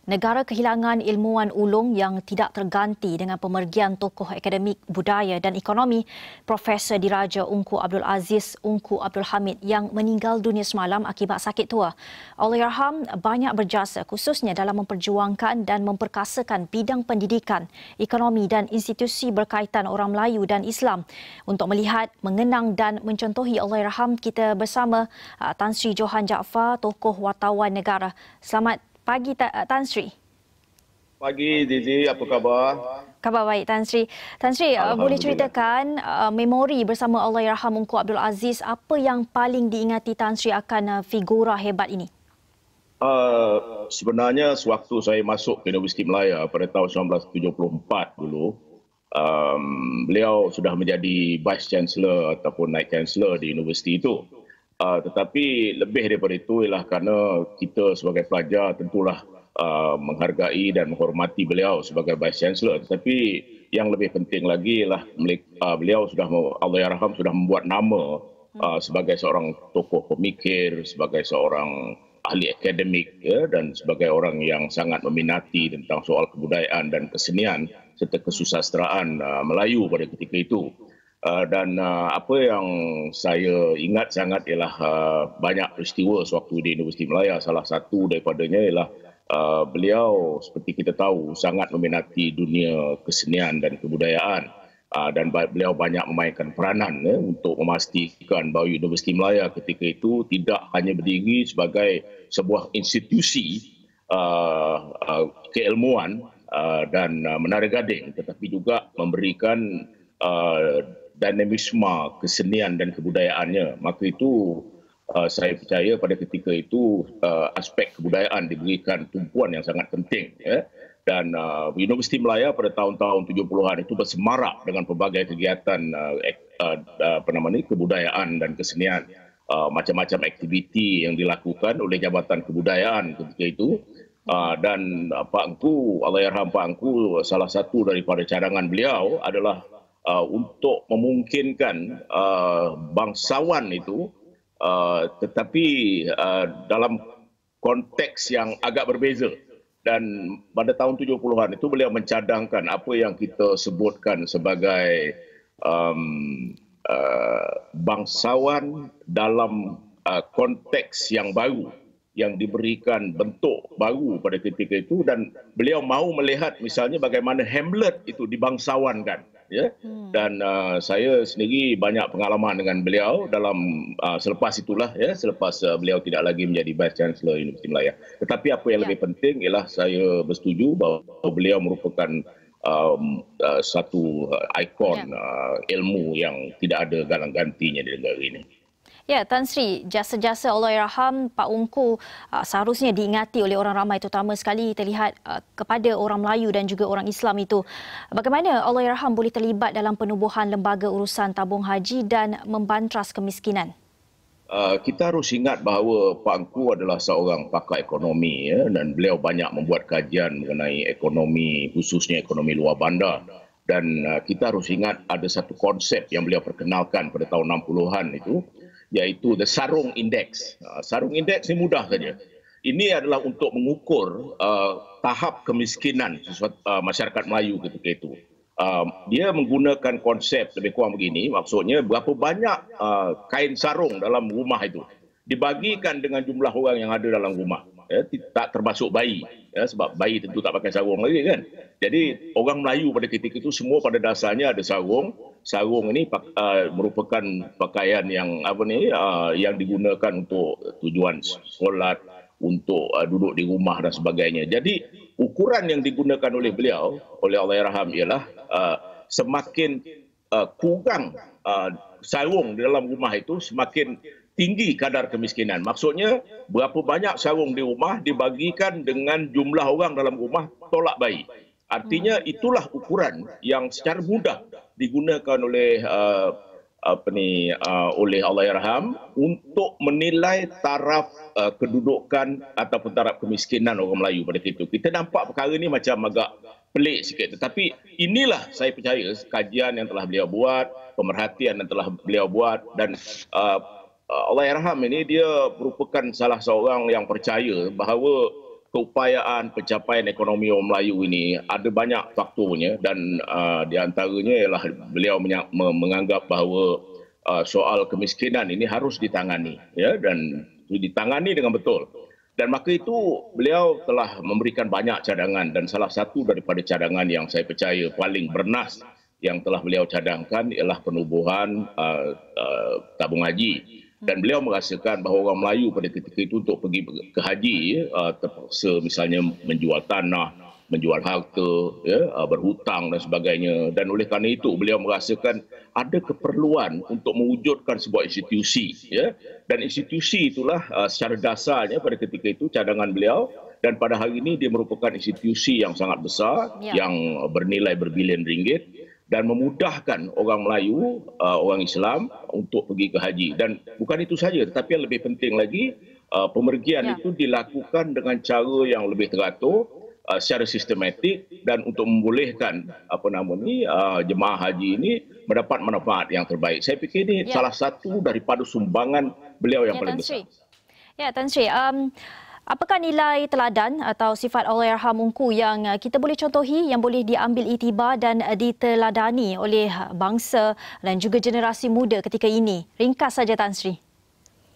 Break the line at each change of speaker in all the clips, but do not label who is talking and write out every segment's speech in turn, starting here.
Negara kehilangan ilmuwan ulung yang tidak terganti dengan pemergian tokoh akademik, budaya dan ekonomi Profesor Diraja Ungku Abdul Aziz Ungku Abdul Hamid yang meninggal dunia semalam akibat sakit tua. Allahyarham banyak berjasa khususnya dalam memperjuangkan dan memperkasakan bidang pendidikan, ekonomi dan institusi berkaitan orang Melayu dan Islam. Untuk melihat, mengenang dan mencontohi Allahyarham, kita bersama Tan Sri Johan Jaafar, tokoh wartawan negara. Selamat pagi Tan Sri.
Pagi Zizi, apa khabar?
Khabar baik Tan Sri. Tan Sri, boleh ceritakan memori bersama Allahyarham Ungku Abdul Aziz, apa yang paling diingati Tan Sri akan figura hebat ini?
Sebenarnya sewaktu saya masuk ke Universiti Melaya pada tahun 1974 dulu, beliau sudah menjadi Vice Chancellor ataupun Naib Chancellor di universiti itu. Tetapi lebih daripada itu ialah kerana kita sebagai pelajar tentulah menghargai dan menghormati beliau sebagai Vice Chancellor. Tetapi yang lebih penting lagi ialah beliau Allahyarham sudah membuat nama sebagai seorang tokoh pemikir, sebagai seorang ahli akademik, ya, dan sebagai orang yang sangat meminati tentang soal kebudayaan dan kesenian serta kesusasteraan Melayu pada ketika itu. Dan apa yang saya ingat sangat ialah banyak peristiwa sewaktu di Universiti Melaya. Salah satu daripadanya ialah beliau seperti kita tahu sangat meminati dunia kesenian dan kebudayaan. Dan beliau banyak memainkan peranan untuk memastikan bahawa Universiti Melaya ketika itu tidak hanya berdiri sebagai sebuah institusi keilmuan dan menara gading, tetapi juga memberikan dinamisme kesenian dan kebudayaannya. Maka itu saya percaya pada ketika itu aspek kebudayaan diberikan tumpuan yang sangat penting, ya. Dan Universiti Melaya pada tahun-tahun 70-an itu bersemarak dengan pelbagai kegiatan kebudayaan dan kesenian, macam-macam aktiviti yang dilakukan oleh Jabatan Kebudayaan ketika itu. Dan Pak Engku, Allahyarham Pak Engku, salah satu daripada cadangan beliau adalah untuk memungkinkan bangsawan itu, tetapi dalam konteks yang agak berbeza. Dan pada tahun 70-an itu beliau mencadangkan apa yang kita sebutkan sebagai bangsawan dalam konteks yang baru, yang diberikan bentuk baru pada ketika itu. Dan beliau mahu melihat misalnya bagaimana Hamlet itu dibangsawankan, ya. Dan saya sendiri banyak pengalaman dengan beliau dalam selepas itulah, ya, selepas beliau tidak lagi menjadi Vice Chancellor Universiti Melaya. Tetapi apa yang lebih penting ialah saya bersetuju bahawa beliau merupakan satu ikon ilmu yang tidak ada galang gantinya di negara ini.
Ya, Tan Sri, jasa-jasa Allahyarham Pak Ungku seharusnya diingati oleh orang ramai, terutama sekali terlihat kepada orang Melayu dan juga orang Islam itu. Bagaimana Allahyarham boleh terlibat dalam penubuhan lembaga urusan tabung haji dan membantras kemiskinan?
Kita harus ingat bahawa Pak Engku adalah seorang pakar ekonomi, ya, dan beliau banyak membuat kajian mengenai ekonomi, khususnya ekonomi luar bandar. Dan kita harus ingat ada satu konsep yang beliau perkenalkan pada tahun 60-an itu, iaitu the Sarung Index. Sarung Index ini mudah saja. Ini adalah untuk mengukur tahap kemiskinan masyarakat Melayu ketika itu. Dia menggunakan konsep lebih kurang begini, maksudnya berapa banyak kain sarung dalam rumah itu dibagikan dengan jumlah orang yang ada dalam rumah, ya, tak termasuk bayi, ya, sebab bayi tentu tak pakai sarung lagi, kan. Jadi orang Melayu pada ketika itu semua pada dasarnya ada sarung. Sarung ini merupakan pakaian yang yang digunakan untuk tujuan solat, untuk duduk di rumah dan sebagainya. Jadi ukuran yang digunakan oleh beliau, oleh Allahyarham, ialah semakin kurang sarung di dalam rumah itu, semakin tinggi kadar kemiskinan. Maksudnya berapa banyak sarung di rumah dibagikan dengan jumlah orang dalam rumah tolak bayi. Artinya itulah ukuran yang secara mudah digunakan oleh oleh Allahyarham untuk menilai taraf kedudukan ataupun taraf kemiskinan orang Melayu pada ketika itu. Kita nampak perkara ini macam agak pelik sikit, tetapi inilah saya percaya kajian yang telah beliau buat, pemerhatian yang telah beliau buat. Dan Allahyarham ini dia merupakan salah seorang yang percaya bahawa keupayaan pencapaian ekonomi orang Melayu ini ada banyak faktornya dan di antaranya ialah beliau menganggap bahawa soal kemiskinan ini harus ditangani, ya, dan ditangani dengan betul. Dan maka itu beliau telah memberikan banyak cadangan dan salah satu daripada cadangan yang saya percaya paling bernas yang telah beliau cadangkan ialah penubuhan tabung haji. Dan beliau merasakan bahawa orang Melayu pada ketika itu untuk pergi ke haji terpaksa misalnya menjual tanah, menjual harta, ya, berhutang dan sebagainya. Dan oleh kerana itu beliau merasakan ada keperluan untuk mewujudkan sebuah institusi, ya. Dan institusi itulah secara dasarnya pada ketika itu cadangan beliau, dan pada hari ini dia merupakan institusi yang sangat besar, yang bernilai berbilion ringgit dan memudahkan orang Melayu, orang Islam untuk pergi ke haji. Dan bukan itu saja, tetapi yang lebih penting lagi, pemergian itu dilakukan dengan cara yang lebih teratur, secara sistematik, dan untuk membolehkan jemaah haji ini mendapat manfaat yang terbaik. Saya fikir ini salah satu daripada sumbangan beliau yang paling besar.
Ya, Tan Sri, apakah nilai teladan atau sifat Allahyarham Ungku yang kita boleh contohi, yang boleh diambil iktibar dan diteladani oleh bangsa dan juga generasi muda ketika ini? Ringkas saja, Tan Sri.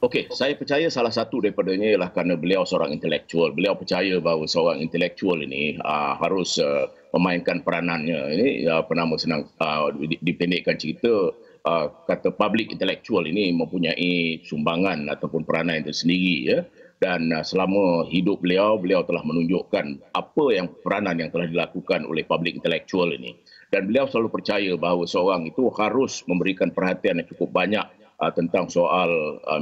Okey, saya percaya salah satu daripadanya ialah kerana beliau seorang intelektual. Beliau percaya bahawa seorang intelektual ini harus memainkan peranannya. Ini senang dipendekkan cerita, kata public intellectual ini mempunyai sumbangan ataupun peranan tersendiri, ya. Dan selama hidup beliau telah menunjukkan apa yang peranan yang telah dilakukan oleh public intellectual ini. Dan beliau selalu percaya bahawa seorang itu harus memberikan perhatian yang cukup banyak tentang soal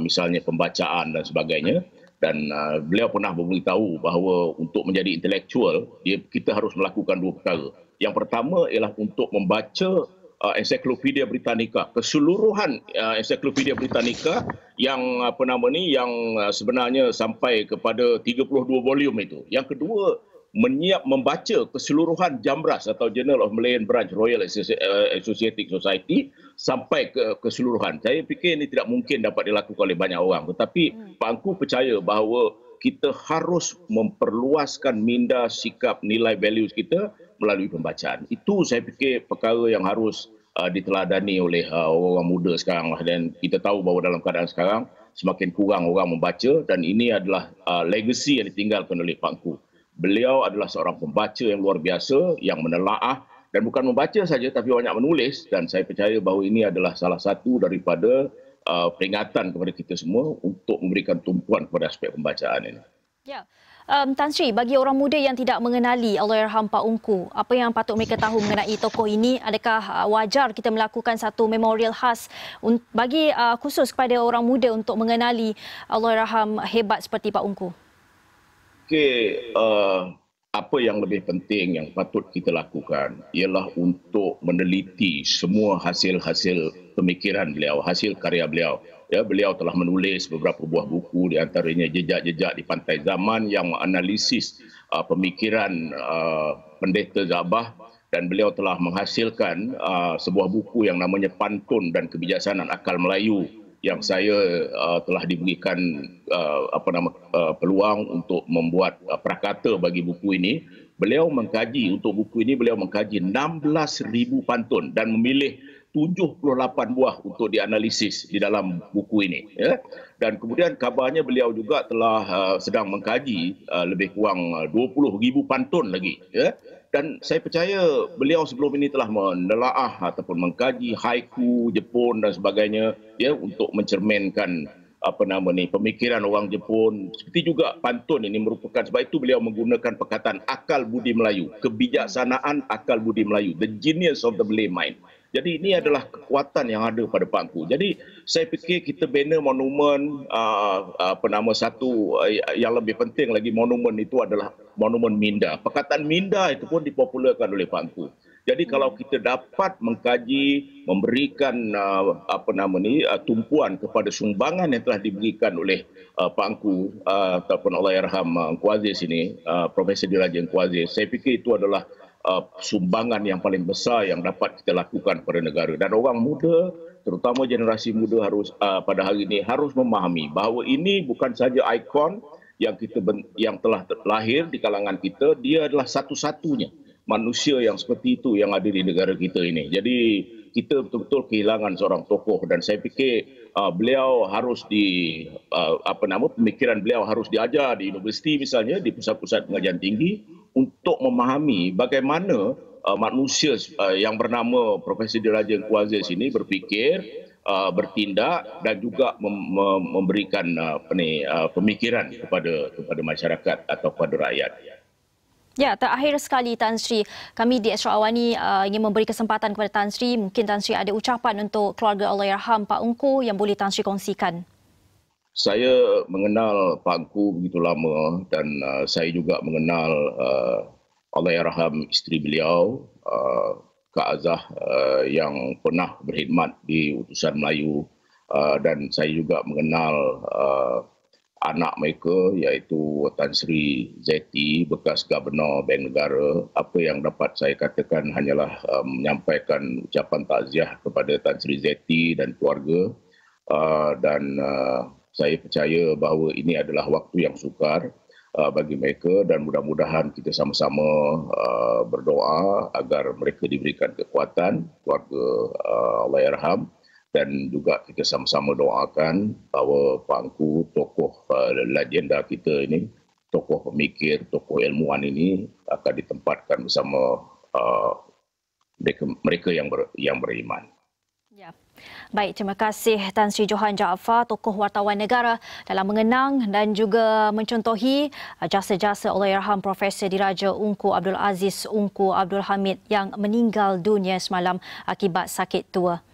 misalnya pembacaan dan sebagainya. Dan beliau pernah memberitahu bahawa untuk menjadi intelektual, kita harus melakukan dua perkara. Yang pertama ialah untuk membaca Encyclopedia Britannica, keseluruhan Encyclopedia Britannica yang yang sebenarnya sampai kepada 32 volume itu. Yang kedua, membaca keseluruhan Jambras atau Journal of Malayan Branch Royal Associatic Society sampai ke keseluruhan. Saya fikir ini tidak mungkin dapat dilakukan oleh banyak orang, tetapi Pak Angku percaya bahawa kita harus memperluaskan minda, sikap, nilai values kita melalui pembacaan. Itu saya fikir perkara yang harus diteladani oleh orang muda sekarang. Dan kita tahu bahawa dalam keadaan sekarang semakin kurang orang membaca, dan ini adalah legacy yang ditinggalkan oleh Pak Angku. Beliau adalah seorang pembaca yang luar biasa, yang menelaah, dan bukan membaca saja tapi banyak menulis, dan saya percaya bahawa ini adalah salah satu daripada peringatan kepada kita semua untuk memberikan tumpuan kepada aspek pembacaan ini.
Ya. Tan Sri, bagi orang muda yang tidak mengenali Allahyarham Pak Ungku, apa yang patut mereka tahu mengenai tokoh ini? Adakah wajar kita melakukan satu memorial khas bagi khusus kepada orang muda untuk mengenali Allahyarham hebat seperti Pak Ungku?
Okey, apa yang lebih penting yang patut kita lakukan ialah untuk meneliti semua hasil-hasil pemikiran beliau, hasil karya beliau. Ya, beliau telah menulis beberapa buah buku, di antaranya Jejak-Jejak di Pantai Zaman yang menganalisis pemikiran Pendeta Zabah, dan beliau telah menghasilkan sebuah buku yang namanya Pantun dan Kebijaksanaan Akal Melayu, yang saya telah diberikan peluang untuk membuat prakata bagi buku ini. Beliau mengkaji, untuk buku ini beliau mengkaji 16,000 pantun dan memilih 78 buah untuk dianalisis di dalam buku ini, ya. Dan kemudian kabarnya beliau juga telah sedang mengkaji lebih kurang 20,000 pantun lagi, ya. Dan saya percaya beliau sebelum ini telah menelaah ataupun mengkaji haiku Jepun dan sebagainya, ya, untuk mencerminkan pemikiran orang Jepun. Seperti juga pantun ini merupakan, sebab itu beliau menggunakan perkataan akal budi Melayu, kebijaksanaan akal budi Melayu, the genius of the Malay mind. Jadi ini adalah kekuatan yang ada pada Pak Angku. Jadi saya fikir kita bina monumen, satu yang lebih penting lagi, monumen itu adalah monumen minda. Perkataan minda itu pun dipopularkan oleh Pak Angku. Jadi kalau kita dapat mengkaji, memberikan tumpuan kepada sumbangan yang telah diberikan oleh Pak Angku ataupun Allahyarham Ungku Aziz ini, Profesor Diraja Ungku Aziz, saya fikir itu adalah sumbangan yang paling besar yang dapat kita lakukan kepada negara. Dan orang muda, terutama generasi muda, harus pada hari ini harus memahami bahawa ini bukan saja ikon, yang telah lahir di kalangan kita, dia adalah satu-satunya manusia yang seperti itu yang ada di negara kita ini. Jadi kita betul-betul kehilangan seorang tokoh, dan saya fikir beliau harus pemikiran beliau harus diajar di universiti misalnya, di pusat-pusat pengajian tinggi, untuk memahami bagaimana manusia yang bernama Profesor Diraja Engku Aziz ini berfikir, bertindak dan juga memberikan pemikiran kepada masyarakat atau kepada rakyat.
Ya, terakhir sekali Tan Sri, kami di Astro Awani ingin memberi kesempatan kepada Tan Sri. Mungkin Tan Sri ada ucapan untuk keluarga Allahyarham Pak Ungku yang boleh Tan Sri kongsikan.
Saya mengenal Pak Ungku begitu lama, dan saya juga mengenal Allahyarham isteri beliau, Kak Azah, yang pernah berkhidmat di Utusan Melayu, dan saya juga mengenal anak mereka iaitu Tan Sri Zeti, bekas Gubernur Bank Negara. Apa yang dapat saya katakan hanyalah menyampaikan ucapan takziah kepada Tan Sri Zeti dan keluarga, dan saya percaya bahawa ini adalah waktu yang sukar bagi mereka, dan mudah-mudahan kita sama-sama berdoa agar mereka diberikan kekuatan, keluarga Allahyarham, dan juga kita sama-sama doakan bahawa Pak Ungku, tokoh legenda kita ini, tokoh pemikir, tokoh ilmuwan ini akan ditempatkan bersama mereka yang beriman.
Ya. Baik, terima kasih Tan Sri Johan Jaafar, tokoh wartawan negara, dalam mengenang dan juga mencontohi jasa-jasa Allahyarham Profesor Diraja Ungku Abdul Aziz Ungku Abdul Hamid yang meninggal dunia semalam akibat sakit tua.